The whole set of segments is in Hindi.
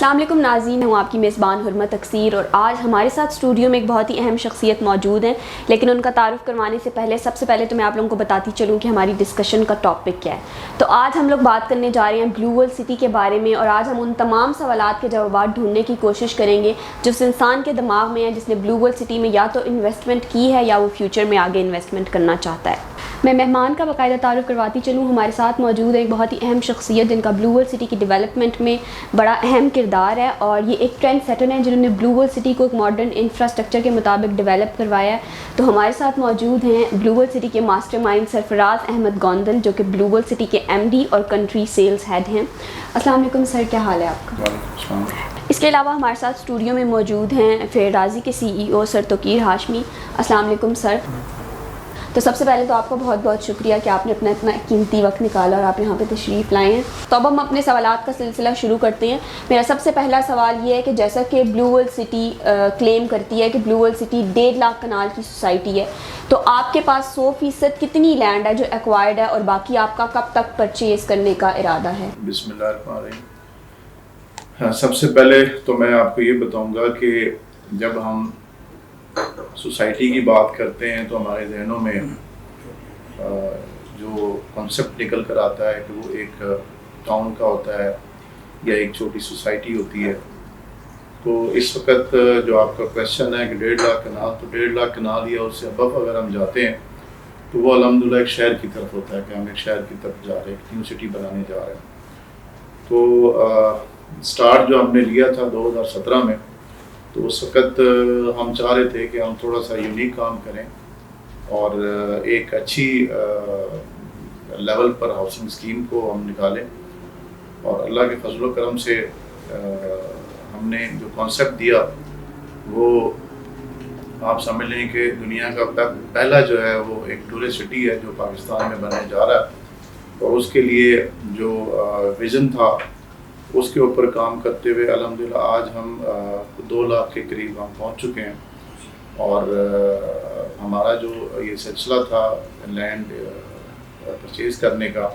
अस्सलाम वालेकुम नाज़रीन, हूँ आपकी मेज़बान हुर्मत तकसीर और आज हमारे साथ स्टूडियो में एक बहुत ही अहम शख्सियत मौजूद हैं। लेकिन उनका तारुफ़ करवाने से पहले सबसे पहले तो मैं आप लोगों को बताती चलूँ कि हमारी डिस्कशन का टॉपिक क्या है। तो आज हम लोग बात करने जा रहे हैं ब्लू वर्ल्ड सिटी के बारे में और आज हम उन तमाम सवालात के जवाब ढूंढने की कोशिश करेंगे जो उस इंसान के दिमाग में है जिसने ब्लू वर्ल्ड सिटी में या तो इन्वेस्टमेंट की है या वो फ्यूचर में आगे इन्वेस्टमेंट करना चाहता है। मैं मेहमान का बाकायदा तारुफ़ करवाती चलूँ। हमारे साथ मौजूद है एक बहुत ही अहम शख्सियत जिनका ब्लू वर्ल्ड सिटी की डेवलपमेंट में बड़ा अहम किरदार है और ये एक ट्रेंड सेटर हैं जिन्होंने ब्लू वर्ल्ड सिटी को एक मॉडर्न इंफ्रास्ट्रक्चर के मुताबिक डेवलप करवाया है। तो हमारे साथ मौजूद हैं ब्लू वर्ल्ड सिटी के मास्टरमाइंड सरफराज अहमद गोंदल जो कि ब्लू वर्ल्ड सिटी के एमडी और कंट्री सेल्स हेड हैं। अस्सलाम वालेकुम सर, क्या हाल है आपका? इसके अलावा हमारे साथ स्टूडियो में मौजूद हैं फेराजी के CEO सर तोकीर हाशमी। अस्सलाम वालेकुम सर। तो सबसे पहले तो आपका बहुत बहुत शुक्रिया कि आपने अपना इतना कीमती वक्त निकाला और आप यहाँ पे तशरीफ़ लाए हैं। तो अब हम अपने सवालात का सिलसिला शुरू करते हैं। मेरा सबसे पहला सवाल ये है कि जैसा कि ब्लू वर्ल्ड सिटी क्लेम करती है कि ब्लू वर्ल्ड सिटी 1.5 लाख कनाल की सोसाइटी है, तो आपके पास 100% कितनी लैंड है जो एक्वायर्ड है और बाकी आपका कब तक परचेज़ करने का इरादा है? बिस्मिल्लाहिर्रहमानिर्रहीम। हाँ, सबसे पहले तो मैं आपको ये बताऊँगा कि जब हम सोसाइटी की बात करते हैं तो हमारे जहनों में जो कॉन्सेप्ट निकल कर आता है कि वो एक टाउन का होता है या एक छोटी सोसाइटी होती है। तो इस वक्त जो आपका क्वेश्चन है कि 1.5 लाख कनाल, तो 1.5 लाख कनाल या उससे अबव अगर हम जाते हैं तो वो अल्हम्दुलिल्लाह एक शहर की तरफ होता है कि हम एक शहर की तरफ जा रहे हैं, एक न्यू सिटी बनाने जा रहे हैं। तो स्टार्ट जो हमने लिया था 2017 में, तो उस वक़्त हम चाह रहे थे कि हम थोड़ा सा यूनिक काम करें और एक अच्छी लेवल पर हाउसिंग स्कीम को हम निकालें। और अल्लाह के फजल व करम से हमने जो कॉन्सेप्ट दिया वो आप समझ लें कि दुनिया का पहला जो है वो एक टूरिस्ट सिटी है जो पाकिस्तान में बनने जा रहा है। और उसके लिए जो विज़न था उसके ऊपर काम करते हुए अल्हम्दुलिल्लाह आज हम 2 लाख के करीब हम पहुंच चुके हैं। और हमारा जो ये सिलसिला था लैंड परचेज़ करने का,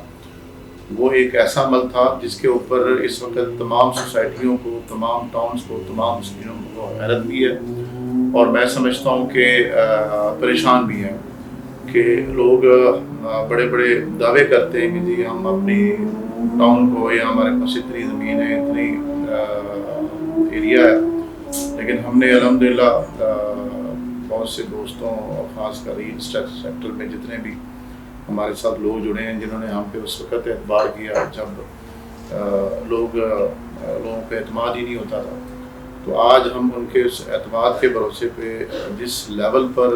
वो एक ऐसा अमल था जिसके ऊपर इस वक्त तमाम सोसाइटियों को, तमाम टाउन्स को, तमाम सिटियों को हैरत भी है और मैं समझता हूँ कि परेशान भी हैं कि लोग बड़े बड़े दावे करते हैं कि जी हम अपनी टाउन को या हमारे पास इतनी ज़मीन है, इतनी एरिया है, लेकिन हमने अल्हम्दुलिल्लाह बहुत से दोस्तों और ख़ासकर रियल एस्टेट सेक्टर में जितने भी हमारे साथ लोग जुड़े हैं जिन्होंने हम पे उस वक़्त एतबार किया जब लोगों पे एतमाद ही नहीं होता था, तो आज हम उनके उस एतमाद के भरोसे पे जिस लेवल पर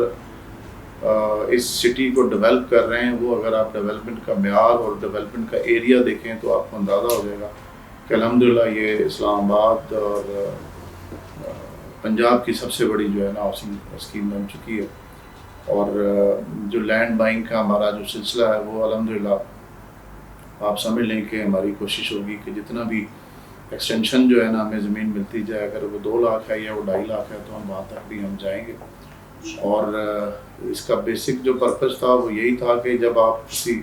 इस सिटी को डेवलप कर रहे हैं, वो अगर आप डेवलपमेंट का म्यार और डेवलपमेंट का एरिया देखें तो आपको अंदाज़ा हो जाएगा कि अल्हम्दुलिल्लाह ये इस्लामाबाद और पंजाब की सबसे बड़ी जो है ना हाउसिंग स्कीम बन चुकी है। और जो लैंड बाइंग का हमारा जो सिलसिला है वो अल्हम्दुलिल्लाह आप समझ लें कि हमारी कोशिश होगी कि जितना भी एक्सटेंशन जो है ना हमें ज़मीन मिलती जाए, अगर वो 2 लाख है या वो 2.5 लाख है तो हम वहाँ तक भी हम जाएंगे। और इसका बेसिक जो पर्पज़ था वो यही था कि जब आप किसी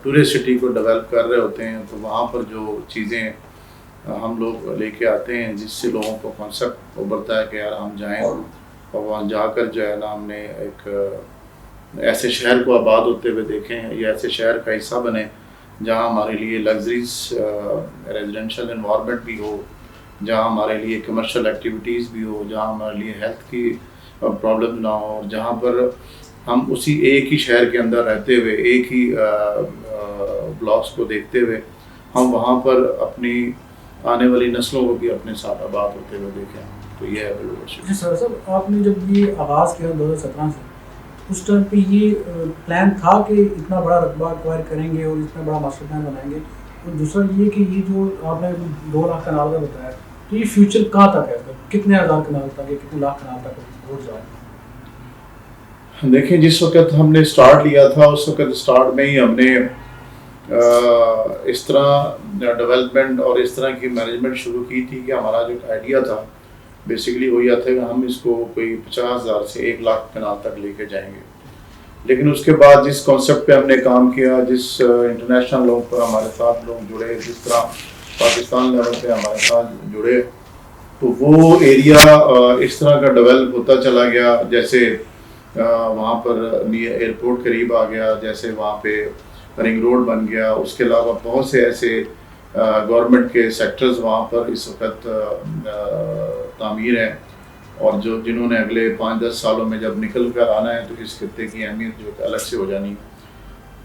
टूरिस्ट सिटी को डेवलप कर रहे होते हैं तो वहाँ पर जो चीज़ें हम लोग लेके आते हैं जिससे लोगों को कॉन्सेप्ट उभरता है कि यार हम जाएं और वहाँ जाकर जो है ना हमने एक ऐसे शहर को आबाद होते हुए देखें या ऐसे शहर का हिस्सा बने जहाँ हमारे लिए लग्जरीज रेजिडेंशियल एनवायरनमेंट भी हो, जहाँ हमारे लिए कमर्शियल एक्टिविटीज़ भी हो, जहाँ हमारे लिए हेल्थ की प्रॉब्लम ना हो और जहाँ पर हम उसी एक ही शहर के अंदर रहते हुए एक ही ब्लॉक्स को देखते हुए हम वहाँ पर अपनी आने वाली नस्लों को भी अपने साथ आबाद होते हुए देखें। तो ये है बिल्कुल। जी सर साहब, आपने जब ये आगाज़ किया 2017 से, उस टाइम पे ये प्लान था कि इतना बड़ा रकबा एक्वायर करेंगे और इतना बड़ा मास्टर प्लान बनाएंगे? और दूसरा ये कि ये जो आपने 2 लाख कनाल का बताया, तो ये फ्यूचर कहाँ तक है? कितने हज़ार कनाल तक या कितने लाख कनाल तक हो जाए? देखिए, जिस वक्त हमने स्टार्ट लिया था उस वक्त स्टार्ट में ही हमने इस तरह डेवलपमेंट और इस तरह की मैनेजमेंट शुरू की थी कि हमारा जो आइडिया था बेसिकली वो यह था कि हम इसको कोई 50,000 से 1 लाख कनाल तक लेके जाएंगे। लेकिन उसके बाद जिस कॉन्सेप्ट पे हमने काम किया, जिस इंटरनेशनल लोग पर हमारे साथ लोग जुड़े, जिस तरह पाकिस्तान लेवल पे हमारे साथ जुड़े, तो वो एरिया इस तरह का डेवलप होता चला गया। जैसे वहाँ पर एयरपोर्ट करीब आ गया, जैसे वहाँ पे रिंग रोड बन गया, उसके अलावा बहुत से ऐसे गवर्नमेंट के सेक्टर्स वहाँ पर इस वक्त तामीर हैं, और जिन्होंने अगले 5-10 सालों में जब निकल कर आना है तो इस खत्ते की अहमियत जो अलग से हो जानी।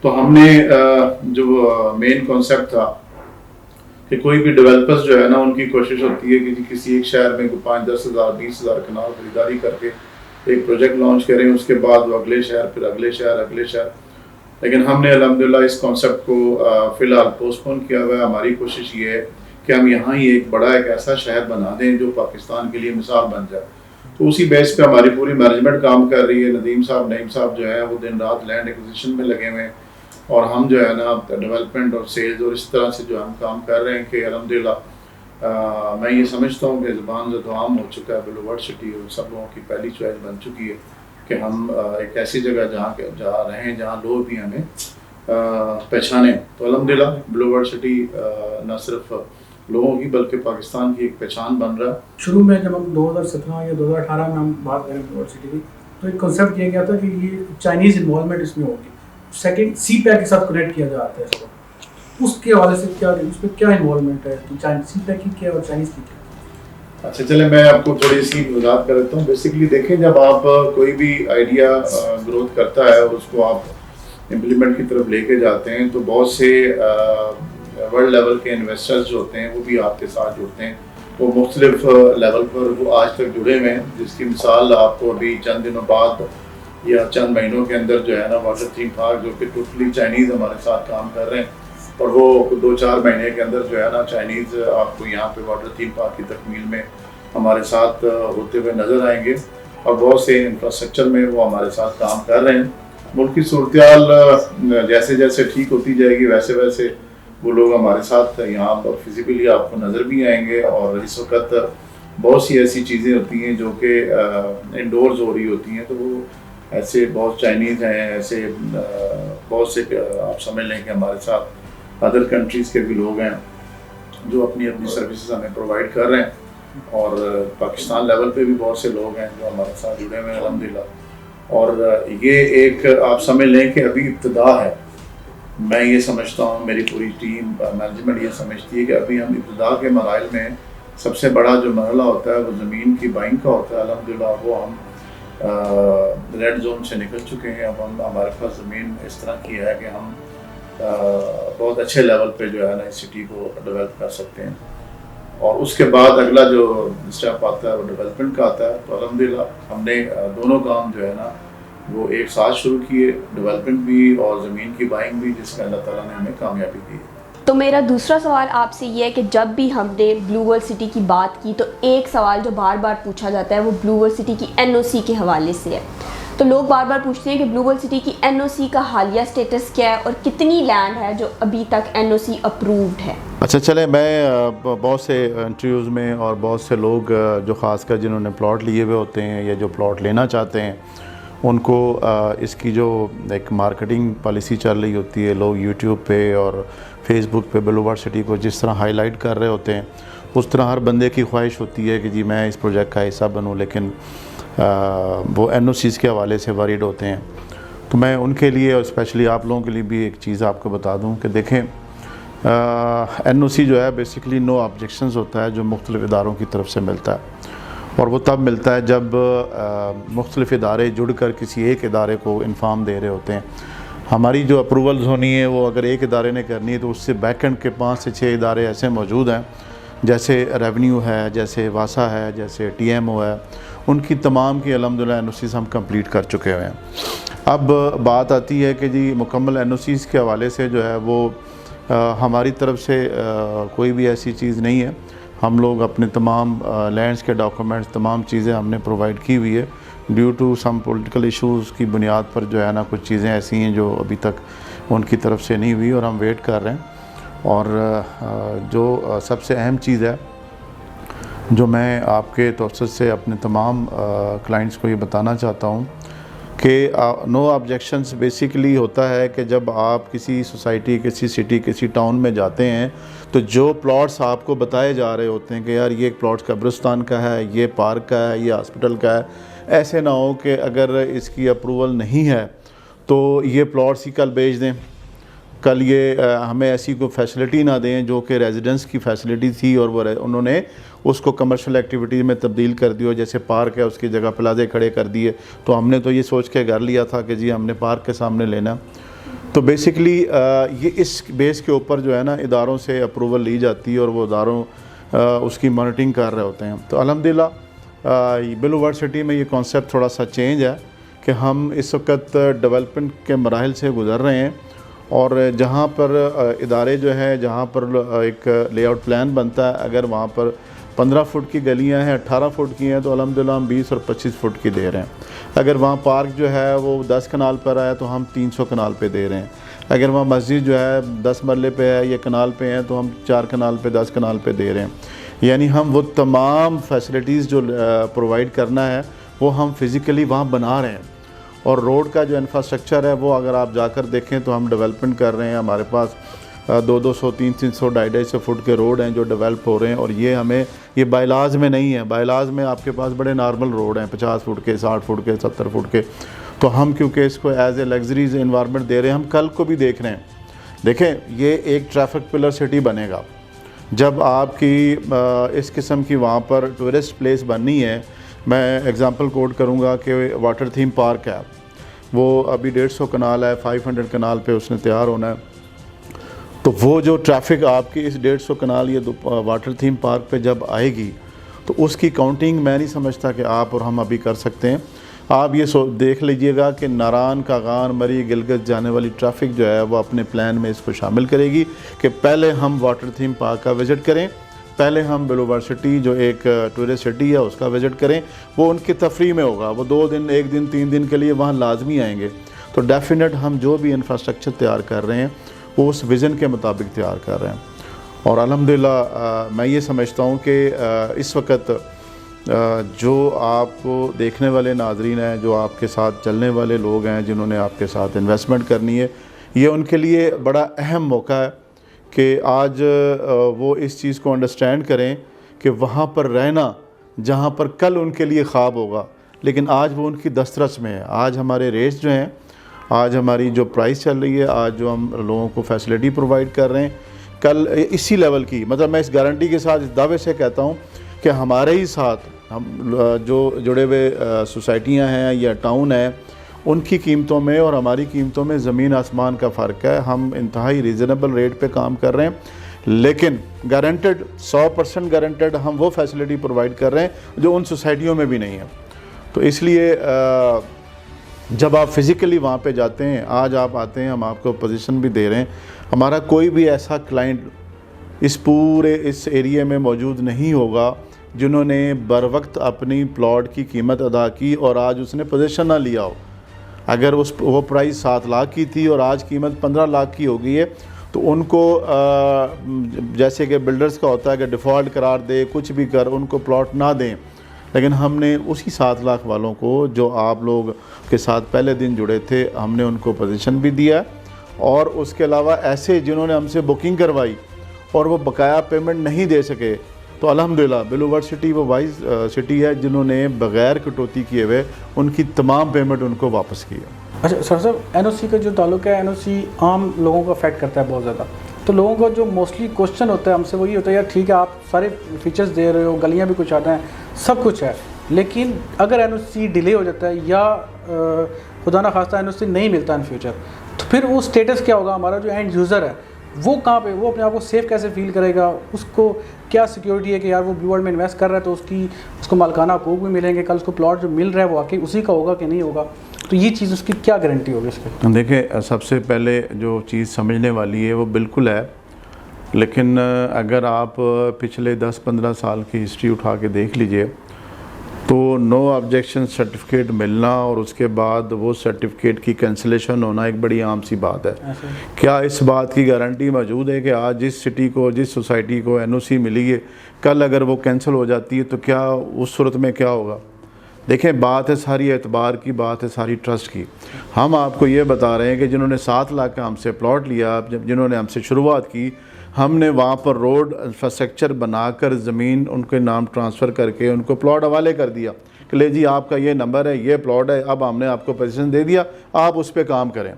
तो हमने जो मेन कॉन्सेप्ट था कि कोई भी डेवलपर्स जो है ना, उनकी कोशिश होती है कि किसी एक शहर में 5-10 हज़ार 20 हज़ार कनाल खरीदारी करके एक प्रोजेक्ट लॉन्च करें, उसके बाद वो अगले शहर, फिर अगले शहर। लेकिन हमने अल्हम्दुलिल्लाह इस कॉन्सेप्ट को फ़िलहाल पोस्टपोन किया हुआ है। हमारी कोशिश ये है कि हम यहाँ ही एक ऐसा शहर बना दें जो पाकिस्तान के लिए मिसाल बन जाए। तो उसी बेस पे हमारी पूरी मैनेजमेंट काम कर रही है। नईम साहब जो है वो दिन रात लैंड एक्विजिशन में लगे हुए हैं, और हम जो है ना डेवलपमेंट और सेल्स और इस तरह से जो हम काम कर रहे हैं कि अल्हम्दुलिल्लाह मैं ये समझता हूँ कि ज़ुबान जो आम हो चुका है, ब्लू वर्ल्ड सिटी और सब लोगों की पहली चॉइस बन चुकी है कि हम एक ऐसी जगह जहाँ रहें जहाँ लोग भी हमें पहचाने। तो अल्हम्दुलिल्लाह ब्लू वर्ल्ड सिटी न सिर्फ लोगों की बल्कि पाकिस्तान की एक पहचान बन रहा है। शुरू में जब हम 2017 या 2018 में हम बात करें ब्लू वर्ल्ड सिटी की, तो एक कॉन्सेप्ट किया गया था कि ये चाइनीज़ इन्वॉल्वमेंट इसमें होगी। सेकंड CPEC के साथ कनेक्ट किया जाता है सब, उसके हवाले से क्या, उसमें क्या इन्वॉल्वमेंट है, CPEC की क्या और चाइनीज़ की क्या? अच्छा, चले मैं आपको थोड़ी सी वजाहत कर देता हूँ। बेसिकली देखें, जब आप कोई भी आइडिया ग्रोथ करता है और उसको आप इम्प्लीमेंट की तरफ लेके जाते हैं, तो बहुत से वर्ल्ड लेवल के इन्वेस्टर्स जो होते हैं वो भी आपके साथ जुड़ते हैं। वो मुख्तलिफ लेवल पर वो आज तक जुड़े हुए हैं, जिसकी मिसाल आपको अभी चंद दिनों बाद या चंद महीनों के अंदर जो है ना वाटर थीम पार्क, जो कि टोटली चाइनीज़ हमारे साथ काम कर रहे हैं, और वो 2-4 महीने के अंदर जो है ना चाइनीज़ आपको यहाँ पे वाटर थीम पार्क की तकमील में हमारे साथ होते हुए नज़र आएंगे, और बहुत से इंफ्रास्ट्रक्चर में वो हमारे साथ काम कर रहे हैं। मुल्क की सूरत जैसे जैसे ठीक होती जाएगी वैसे वैसे वो लोग हमारे साथ यहाँ पर फिजिकली आपको नज़र भी आएंगे। और इस वक्त बहुत सी ऐसी चीज़ें होती हैं जो कि इंडोर्स हो रही होती हैं, तो वो ऐसे बहुत चाइनीज़ हैं, ऐसे बहुत से आप समझ लें कि हमारे साथ अदर कंट्रीज़ के भी लोग हैं जो अपनी अपनी सर्विसेज हमें प्रोवाइड कर रहे हैं, और पाकिस्तान लेवल पे भी बहुत से लोग हैं जो हमारे साथ जुड़े हुए हैं अल्हम्दुलिल्लाह। और ये एक आप समझ लें कि अभी इब्तिदा है। मैं ये समझता हूँ, मेरी पूरी टीम मैनेजमेंट ये समझती है कि अभी हम इब्तिदा के मराइल में सबसे बड़ा जो मरहला होता है वो ज़मीन की बाइंग का होता है। अल्हम्दुलिल्लाह वो हम रेड जोन से निकल चुके हैं। अब हमारे पास ज़मीन इस तरह की है कि हम बहुत अच्छे लेवल पे जो है ना इस सिटी को डेवलप कर सकते हैं। और उसके बाद अगला जो स्टेप आता है वो डेवलपमेंट का आता है। तो अल्हम्दुलिल्लाह हमने दोनों काम जो है ना वो एक साथ शुरू किए, डेवलपमेंट भी और ज़मीन की बाइंग भी, जिसमें अल्लाह ताला ने हमें कामयाबी दी। तो मेरा दूसरा सवाल आपसे ये है कि जब भी हमने ब्लू वर्ल्ड सिटी की बात की तो एक सवाल जो बार बार पूछा जाता है वो ब्लू वर्ल्ड सिटी की NOC के हवाले से है। तो लोग बार बार पूछते हैं कि ब्लू वर्ल्ड सिटी की NOC का हालिया स्टेटस क्या है और कितनी लैंड है जो अभी तक NOC अप्रूव्ड है। अच्छा, चले मैं बहुत से इंटरव्यूज़ में और बहुत से लोग जो ख़ासकर जिन्होंने प्लॉट लिए हुए होते हैं या जो प्लॉट लेना चाहते हैं, उनको इसकी जो एक मार्केटिंग पॉलिसी चल रही होती है, लोग यूट्यूब पे और फेसबुक पे ब्लू वर्ल्ड सिटी को जिस तरह हाईलाइट कर रहे होते हैं, उस तरह हर बंदे की ख्वाहिश होती है कि जी मैं इस प्रोजेक्ट का हिस्सा बनूं, लेकिन वो NOCs के हवाले से वरीड होते हैं। तो मैं उनके लिए और स्पेशली आप लोगों के लिए भी एक चीज़ आपको बता दूं कि देखें, NOC जो है बेसिकली नो ऑब्जेक्शंस होता है जो मुख्तलिफ़ इदारों की तरफ से मिलता है, और वो तब मिलता है जब मुख्तलिफ़ इदारे जुड़कर किसी एक इदारे को इन्फॉर्म दे रहे होते हैं। हमारी जो अप्रूवल्स होनी है वो अगर एक इदारे ने करनी है तो उससे बैकेंड के 5 से 6 इदारे ऐसे मौजूद हैं, जैसे रेवेन्यू है, जैसे वासा है, जैसे TMO है, उनकी तमाम की अल्हम्दुलिल्लाह NOCs हम कंप्लीट कर चुके हुए हैं। अब बात आती है कि जी मुकम्मल NOCs के हवाले से जो है वो हमारी तरफ से कोई भी ऐसी चीज़ नहीं है। हम लोग अपने तमाम लैंड्स के डॉक्यूमेंट्स, तमाम चीज़ें हमने प्रोवाइड की हुई है। Due to some political issues की बुनियाद पर जो है ना कुछ चीज़ें ऐसी हैं जो अभी तक उनकी तरफ से नहीं हुई और हम वेट कर रहे हैं। और जो सबसे अहम चीज़ है जो मैं आपके तवज्जुह से अपने तमाम क्लाइंट्स को ये बताना चाहता हूँ कि नो ऑब्जेक्शंस बेसिकली होता है कि जब आप किसी सोसाइटी, किसी सिटी, किसी टाउन में जाते हैं तो जो प्लॉट्स आपको बताए जा रहे होते हैं कि यार ये प्लॉट कब्रिस्तान का है, ये पार्क का है, ये हॉस्पिटल का है, ऐसे ना हो कि अगर इसकी अप्रूवल नहीं है तो ये प्लॉट्स ही कल बेच दें, कल ये हमें ऐसी कोई फैसिलिटी ना दें जो कि रेजिडेंस की फैसिलिटी थी और वो उन्होंने उसको कमर्शियल एक्टिविटीज़ में तब्दील कर दी हो। जैसे पार्क है उसकी जगह प्लाजे खड़े कर दिए, तो हमने तो ये सोच के घर लिया था कि जी हमने पार्क के सामने लेना। तो बेसिकली ये इस बेस के ऊपर जो है ना इदारों से अप्रूवल ली जाती है और वो इदारों उसकी मॉनिटरिंग कर रहे होते हैं। तो अल्हम्दुलिल्लाह बिलूवर्ड सिटी में ये कॉन्सेप्ट थोड़ा सा चेंज है कि हम इस वक्त डेवलपमेंट के मराहिल से गुज़र रहे हैं और जहाँ पर इदारे जो है, जहाँ पर एक लेआउट प्लान बनता है, अगर वहाँ पर 15 फुट की गलियाँ हैं, 18 फुट की हैं, तो अल्हम्दुलिल्लाह हम 20 और 25 फुट की दे रहे हैं। अगर वहाँ पार्क जो है वो 10 कनाल पर है तो हम 300 कनाल पे दे रहे हैं। अगर वहाँ मस्जिद जो है 10 मरले पे है या कनाल पे है तो हम 4 कनाल पे 10 कनाल पे दे रहे हैं। यानी हम वो तमाम फैसिलिटीज़ जो प्रोवाइड करना है वो हम फिज़िकली वहाँ बना रहे हैं। और रोड का जो इंफ्रास्ट्रक्चर है वो अगर आप जाकर देखें तो हम डेवलपमेंट कर रहे हैं। हमारे पास 200, 300, 250 फुट के रोड हैं जो डेवलप हो रहे हैं और ये हमें ये बायलाज में नहीं है। बायलाज में आपके पास बड़े नॉर्मल रोड हैं 50 फुट के, 60 फुट के, 70 फुट के। तो हम क्योंकि इसको as a luxuries environment they रहे हैं, हम कल को भी देख रहे हैं। देखें ये एक ट्रैफिक पिलर सिटी बनेगा जब आपकी इस किस्म की वहाँ पर टूरिस्ट प्लेस बननी है। मैं एग्ज़ाम्पल कोट करूँगा कि वाटर थीम पार्क है, वो अभी 150 कनाल है, 500 कनाल पे उसने तैयार होना है। तो वो जो ट्रैफिक आपकी इस 150 कनाल ये वाटर थीम पार्क पे जब आएगी तो उसकी काउंटिंग मैं नहीं समझता कि आप और हम अभी कर सकते हैं। आप ये देख लीजिएगा कि नारान, कागान, मरी, गिलगित जाने वाली ट्रैफिक जो है वो अपने प्लान में इसको शामिल करेगी कि पहले हम वाटर थीम पार्क का विज़िट करें, पहले हम बिलूवर्ड सिटी जो एक टूरिस्ट सिटी है उसका विज़िट करें। वो उनकी तफरी में होगा, वो 2 दिन, 1 दिन, 3 दिन के लिए वहाँ लाजमी आएंगे। तो डेफिनेट हम जो भी इंफ्रास्ट्रक्चर तैयार कर रहे हैं वो उस विज़न के मुताबिक तैयार कर रहे हैं। और अल्हम्दुलिल्लाह मैं ये समझता हूँ कि इस वक्त जो आपको देखने वाले नाज़रीन हैं, जो आपके साथ चलने वाले लोग हैं, जिन्होंने आपके साथ इन्वेस्टमेंट करनी है, ये उनके लिए बड़ा अहम मौका है कि आज वो इस चीज़ को अंडरस्टैंड करें कि वहाँ पर रहना जहाँ पर कल उनके लिए ख्वाब होगा, लेकिन आज वो उनकी दस्तरस में है। आज हमारे रेट्स जो हैं, आज हमारी जो प्राइस चल रही है, आज जो हम लोगों को फैसिलिटी प्रोवाइड कर रहे हैं, कल इसी लेवल की, मतलब मैं इस गारंटी के साथ, इस दावे से कहता हूँ कि हमारे ही साथ हम जो जुड़े हुए सोसाइटियाँ हैं या टाउन है, उनकी कीमतों में और हमारी कीमतों में ज़मीन आसमान का फ़र्क है। हम इंतहाई रीज़नेबल रेट पे काम कर रहे हैं, लेकिन गारंटेड 100% गारंटेड हम वो फैसिलिटी प्रोवाइड कर रहे हैं जो उन सोसाइटियों में भी नहीं है। तो इसलिए जब आप फिज़िकली वहाँ पे जाते हैं, आज आप आते हैं, हम आपको पोजीशन भी दे रहे हैं। हमारा कोई भी ऐसा क्लाइंट इस एरिया में मौजूद नहीं होगा जिन्होंने बर वक्त अपनी प्लॉट की कीमत अदा की और आज उसने पोजीशन ना लिया हो। अगर वो प्राइस 7 लाख की थी और आज कीमत 15 लाख की हो गई है तो उनको जैसे कि बिल्डर्स का होता है कि डिफ़ॉल्ट करार दे, कुछ भी कर, उनको प्लॉट ना दें। लेकिन हमने उसी 7 लाख वालों को जो आप लोग के साथ पहले दिन जुड़े थे, हमने उनको पोजीशन भी दिया। और उसके अलावा ऐसे जिन्होंने हमसे बुकिंग करवाई और वो बकाया पेमेंट नहीं दे सके, तो अल्हम्दुलिल्लाह बिलूवर्ड सिटी वो वाइज सिटी है जिन्होंने बग़ैर कटौती किए हुए उनकी तमाम पेमेंट उनको वापस की है। अच्छा सर साहब, एनओसी का जो ताल्लुक है, एनओसी आम लोगों को अफेक्ट करता है बहुत ज़्यादा। तो लोगों का जो मोस्टली क्वेश्चन होता है हमसे वो ये होता है, यार ठीक है आप सारे फीचर्स दे रहे हो, गलियाँ भी कुछ आते हैं, सब कुछ है, लेकिन अगर एनओसी डिले हो जाता है या खुदा ना खास्ता एनओसी नहीं मिलता इन फ्यूचर, तो फिर वो स्टेटस क्या होगा? हमारा जो एंड यूज़र है वो कहाँ पे, वो अपने आप को सेफ कैसे फील करेगा? उसको क्या सिक्योरिटी है कि यार वो ब्लू वर्ल्ड में इन्वेस्ट कर रहा है तो उसको मालकाना हकूक़ भी मिलेंगे, कल उसको प्लॉट जो मिल रहा है वो आके उसी का होगा कि नहीं होगा? तो ये चीज़ उसकी क्या गारंटी होगी इसकी? देखिए, सबसे पहले जो चीज़ समझने वाली है वो बिल्कुल है, लेकिन अगर आप पिछले 10-15 साल की हिस्ट्री उठा के देख लीजिए तो नो ऑब्जेक्शन सर्टिफिकेट मिलना और उसके बाद वो सर्टिफिकेट की कैंसिलेशन होना एक बड़ी आम सी बात है। क्या इस बात की गारंटी मौजूद है कि आज जिस सिटी को, जिस सोसाइटी को एनओसी मिली है, कल अगर वो कैंसिल हो जाती है तो क्या उस सूरत में क्या होगा? देखें बात है सारी एतबार की, बात है सारी ट्रस्ट की। हम आपको ये बता रहे हैं कि जिन्होंने 7 लाख का हमसे प्लॉट लिया, जब जिन्होंने हमसे शुरुआत की, हमने वहाँ पर रोड इंफ्रास्ट्रक्चर बनाकर ज़मीन उनके नाम ट्रांसफ़र करके उनको प्लॉट हवाले कर दिया कि ले जी आपका ये नंबर है, ये प्लॉट है, अब हमने आपको पोजीशन दे दिया, आप उस पर काम करें।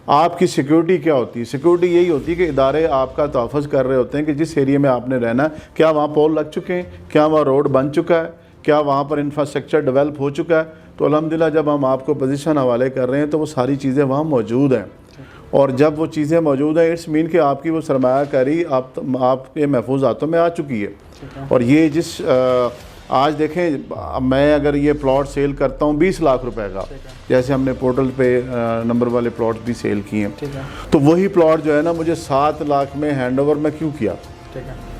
आपकी सिक्योरिटी क्या होती है? सिक्योरिटी यही होती है कि इदारे आपका तहफ़्फ़ुज़ कर रहे होते हैं कि जिस एरिया में आपने रहना है, क्या वहाँ पोल लग चुके हैं, क्या वहाँ रोड बन चुका है, क्या वहाँ पर इंफ्रास्ट्रक्चर डेवलप हो चुका है। तो अल्हम्दुलिल्लाह जब हम आपको पोजीशन हवाले कर रहे हैं तो वो सारी चीज़ें वहाँ मौजूद हैं, और जब वो चीज़ें मौजूद हैं इट्स मीन कि आपकी वो सरमायाकारी आपके महफूज हाथों में आ चुकी है। और ये जिस आज देखें, मैं अगर ये प्लॉट सेल करता हूँ 20 लाख रुपए का, जैसे हमने पोर्टल पे नंबर वाले प्लॉट भी सेल किए हैं, तो वही प्लॉट जो है ना मुझे 7 लाख में हैंडओवर मैं क्यों किया?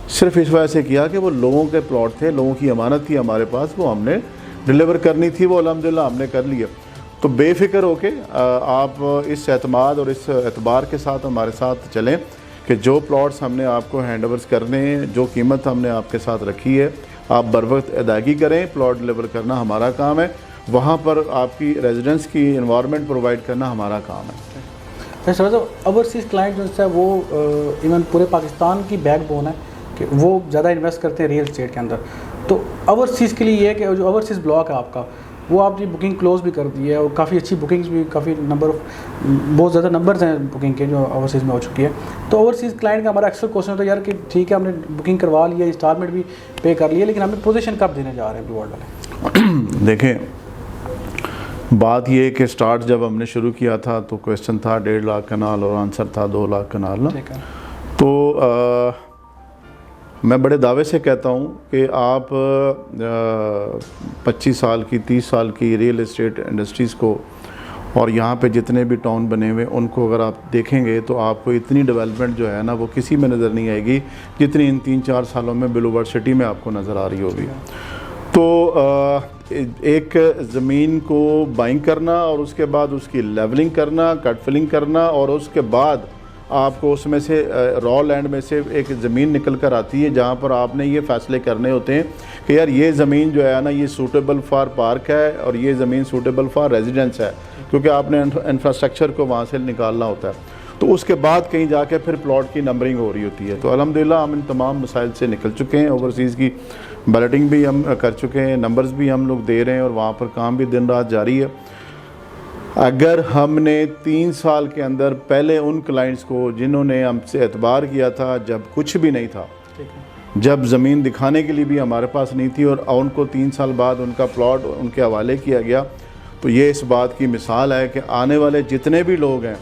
सिर्फ इस वजह से किया कि वो लोगों के प्लॉट थे, लोगों की अमानत थी हमारे पास, वो हमने डिलीवर करनी थी, वो अल्हम्दुलिल्लाह हमने कर लिया। तो बेफिक्र होके आप इस एतमाद और इस एतबार के साथ हमारे साथ चलें कि जो प्लॉट्स हमने आपको हैंडओवर्स करने हैं, जो कीमत हमने आपके साथ रखी है, आप बर वक्त अदायगी करें। प्लॉट डिलीवर करना हमारा काम है, वहाँ पर आपकी रेजिडेंस की इन्वायरमेंट प्रोवाइड करना हमारा काम है। सर तो ओवरसीज़ क्लाइंट जो है वो इवन पूरे पाकिस्तान की बैकबोन है कि वो ज़्यादा इन्वेस्ट करते हैं रियल एस्टेट के अंदर। तो ओवरसीज़ के लिए ये है कि जो ओवरसीज़ ब्लॉक है आपका, वो आपने बुकिंग क्लोज़ भी कर दी है, और काफ़ी अच्छी बुकिंग्स भी, काफ़ी बहुत ज़्यादा नंबर्स हैं बुकिंग के जो ओवरसीज़ में हो चुकी है। तो ओवरसीज़ क्लाइंट का हमारा अक्सर क्वेश्चन होता है यार कि ठीक है हमने बुकिंग करवा लिया, इंस्टॉलमेंट भी पे कर लिया, लेकिन हमें पोजीशन कब देने जा रहे हैं ब्लू वाले? देखें बात ये है कि स्टार्ट जब हमने शुरू किया था तो क्वेश्चन था 1.5 लाख कनाल और आंसर था 2 लाख कनाल ना। तो मैं बड़े दावे से कहता हूँ कि आप 25 साल की 30 साल की रियल एस्टेट इंडस्ट्रीज़ को और यहाँ पे जितने भी टाउन बने हुए उनको अगर आप देखेंगे तो आपको इतनी डेवलपमेंट जो है ना वो किसी में नज़र नहीं आएगी जितनी इन 3-4 सालों में बिलूवर्ड सिटी में आपको नज़र आ रही होगी। तो एक ज़मीन को बाइंग करना और उसके बाद उसकी लेवलिंग करना, कट फिलिंग करना, और उसके बाद आपको उसमें से रॉ लैंड में से एक ज़मीन निकल कर आती है जहाँ पर आपने ये फ़ैसले करने होते हैं कि यार ये ज़मीन जो है ना ये सूटेबल फॉर पार्क है और ये ज़मीन सूटेबल फॉर रेजिडेंस है, क्योंकि आपने इंफ्रास्ट्रक्चर को वहाँ से निकालना होता है। तो उसके बाद कहीं जाके फिर प्लॉट की नंबरिंग हो रही होती है। तो अल्हम्दुलिल्लाह हम इन तमाम मसाइल से निकल चुके हैं। ओवरसीज़ की बैलेटिंग भी हम कर चुके हैं, नंबर्स भी हम लोग दे रहे हैं और वहाँ पर काम भी दिन रात जारी है। अगर हमने 3 साल के अंदर पहले उन क्लाइंट्स को जिन्होंने हमसे एतबार किया था जब कुछ भी नहीं था, जब ज़मीन दिखाने के लिए भी हमारे पास नहीं थी, और उनको 3 साल बाद उनका प्लॉट उनके हवाले किया गया, तो ये इस बात की मिसाल है कि आने वाले जितने भी लोग हैं,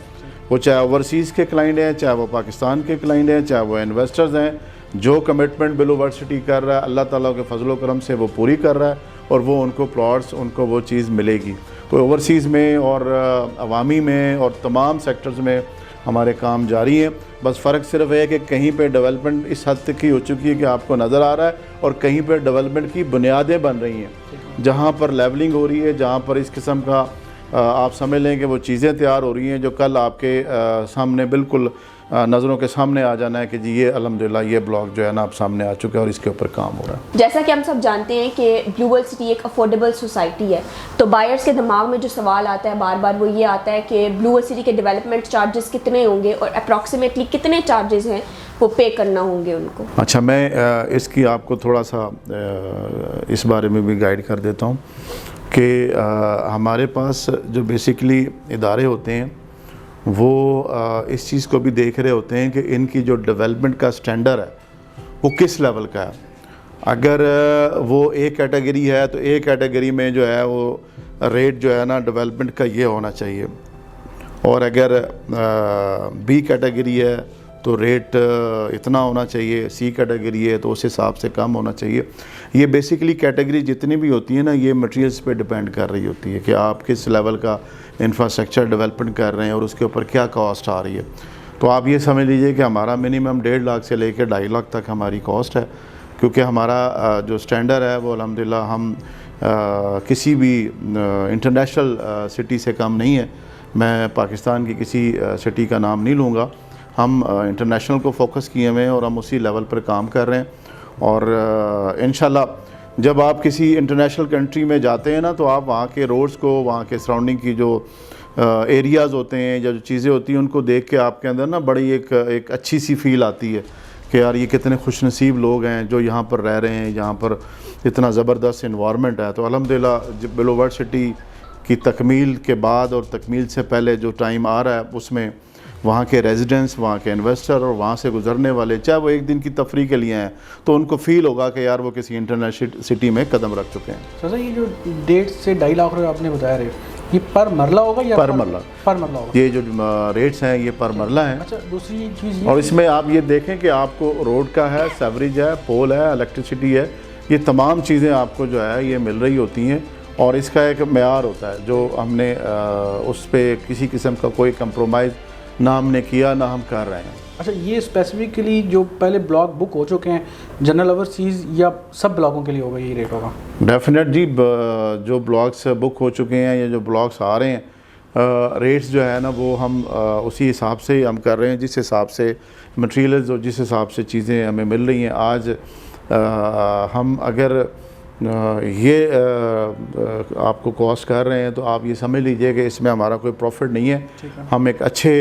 वो चाहे ओवरसीज़ के क्लाइंट हैं, चाहे वो पाकिस्तान के क्लाइंट हैं, चाहे वो इन्वेस्टर्स हैं, जो कमिटमेंट बिलूवर्ड सिटी कर रहा है अल्लाह ताला के फजल करम से वो पूरी कर रहा है, और वो उनको प्लॉट्स उनको वो चीज़ मिलेगी। तो ओवरसीज़ में और अवामी में और तमाम सेक्टर्स में हमारे काम जारी हैं। बस फ़र्क सिर्फ है कि कहीं पे डेवलपमेंट इस हद तक की हो चुकी है कि आपको नज़र आ रहा है, और कहीं पे डेवलपमेंट की बुनियादें बन रही हैं, जहाँ पर लेवलिंग हो रही है, जहाँ पर इस किस्म का आप समझ लें कि वो चीज़ें तैयार हो रही हैं जो कल आपके सामने बिल्कुल नज़रों के सामने आ जाना है कि जी ये अल्हम्दुलिल्लाह ये ब्लॉक जो है ना आप सामने आ चुका है और इसके ऊपर काम हो रहा है। जैसा कि हम सब जानते हैं कि ब्लू वर्ल्ड सिटी एक अफोर्डेबल सोसाइटी है, तो बायर्स के दिमाग में जो सवाल आता है बार बार वो ये आता है कि ब्लू वर्ल्ड सिटी के डेवलपमेंट चार्जेस कितने होंगे और अप्रॉक्सीमेटली कितने चार्जेस हैं वो पे करना होंगे उनको। अच्छा, मैं इसकी आपको थोड़ा सा इस बारे में भी गाइड कर देता हूँ कि हमारे पास जो बेसिकली इदारे होते हैं वो इस चीज़ को भी देख रहे होते हैं कि इनकी जो डेवलपमेंट का स्टैंडर्ड है वो किस लेवल का है। अगर वो ए कैटेगरी है तो ए कैटेगरी में जो है वो रेट जो है ना डेवलपमेंट का ये होना चाहिए, और अगर बी कैटेगरी है तो रेट इतना होना चाहिए, सी कैटेगरी है तो उस हिसाब से कम होना चाहिए। ये बेसिकली कैटेगरी जितनी भी होती है ना ये मटेरियल्स पे डिपेंड कर रही होती है कि आप किस लेवल का इंफ्रास्ट्रक्चर डेवलपमेंट कर रहे हैं और उसके ऊपर क्या कॉस्ट आ रही है। तो आप ये समझ लीजिए कि हमारा मिनिमम 1.5 लाख से लेकर 2.5 लाख तक हमारी कॉस्ट है, क्योंकि हमारा जो स्टैंडर्ड है वो अल्हम्दुलिल्लाह हम किसी भी इंटरनेशनल सिटी से कम नहीं है। मैं पाकिस्तान की किसी सिटी का नाम नहीं लूँगा, हम इंटरनेशनल को फोकस किए हुए हैं और हम उसी लेवल पर काम कर रहे हैं। और इंशाल्लाह जब आप किसी इंटरनेशनल कंट्री में जाते हैं ना, तो आप वहाँ के रोड्स को, वहाँ के सराउंडिंग की जो एरियाज़ होते हैं या जो चीज़ें होती हैं, उनको देख के आपके अंदर ना बड़ी एक अच्छी सी फील आती है कि यार ये कितने खुशनसीब लोग हैं जो यहाँ पर रह रहे हैं, यहाँ पर इतना ज़बरदस्त इन्वायरमेंट है। तो अल्हम्दुलिल्लाह बिलोवर्ड सिटी की तकमील के बाद और तकमील से पहले जो टाइम आ रहा है, उसमें वहाँ के रेजिडेंट्स, वहाँ के इन्वेस्टर और वहाँ से गुजरने वाले, चाहे वो एक दिन की तफरीह के लिए हैं, तो उनको फ़ील होगा कि यार वो किसी इंटरनेशनल सिटी में कदम रख चुके हैं। सर ये जो 1.5 से 2.5 लाख रुपये आपने बताया रेट, ये पर मरला होगा या पर मरला? पर मरला होगा। ये जो रेट्स हैं ये पर मरला हैं। अच्छा, दूसरी चीज़ और इसमें आप ये देखें कि आपको रोड का है, सेवरेज है, पोल है, इलेक्ट्रिसिटी है, ये तमाम चीज़ें आपको जो है ये मिल रही होती हैं। और इसका एक मेयार होता है जो हमने उस पर किसी किस्म का कोई कंप्रोमाइज़ ना हमने किया, ना हम कर रहे हैं। अच्छा, ये स्पेसिफिकली जो पहले ब्लॉक बुक हो चुके हैं जनरल ओवरसीज़ या सब ब्लॉकों के लिए होगा यही रेट होगा? डेफिनेट जी, जो ब्लॉक्स बुक हो चुके हैं या जो ब्लॉक्स आ रहे हैं, रेट्स जो है ना वो हम उसी हिसाब से हम कर रहे हैं, जिस हिसाब से मटेरियल्स और जिस हिसाब से चीज़ें हमें मिल रही हैं। आज हम अगर ये आपको कॉस्ट कर रहे हैं तो आप ये समझ लीजिए कि इसमें हमारा कोई प्रॉफिट नहीं है। हम एक अच्छे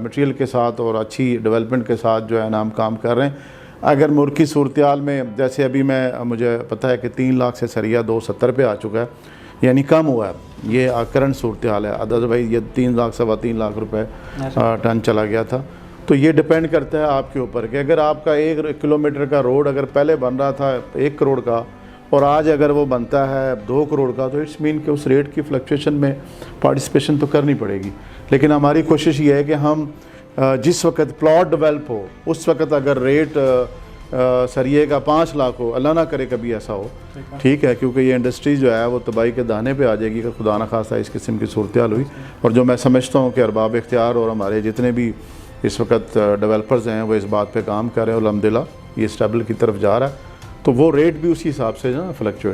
मटेरियल के साथ और अच्छी डेवलपमेंट के साथ जो है ना हम काम कर रहे हैं। अगर मुल्क की सूरत में, जैसे अभी मुझे पता है कि 3 लाख से सरिया 270 पे आ चुका है, यानी कम हुआ है, ये करंट सूरत हाल है। अदरवाइज़ ये 3 लाख सवा 3 लाख रुपए टन चला गया था। तो ये डिपेंड करता है आपके ऊपर कि अगर आपका 1 किलोमीटर का रोड अगर पहले बन रहा था 1 करोड़ का और आज अगर वो बनता है 2 करोड़ का, तो इट्स मीन कि उस रेट की फ्लक्चुएशन में पार्टिसिपेशन तो करनी पड़ेगी। लेकिन हमारी कोशिश ये है कि हम जिस वक्त प्लॉट डेवलप हो उस वक्त अगर रेट सरिये का 5 लाख हो, अल्लाह ना करे कभी ऐसा हो, ठीक है, क्योंकि ये इंडस्ट्री जो है वो तबाही के दाने पे आ जाएगी कि खुदा न खास्ता इस किस्म की सूरत हाल हुई। और जो मैं समझता हूँ कि अरबाब इख्तियार और हमारे जितने भी इस वक्त डेवलपर्स हैं वो इस बात पे काम कर रहे हैं और अल्हम्दुलिल्लाह ये स्टेबल की तरफ जा रहा है, तो वो रेट भी उसी हिसाब से ना फ्लक्चुएट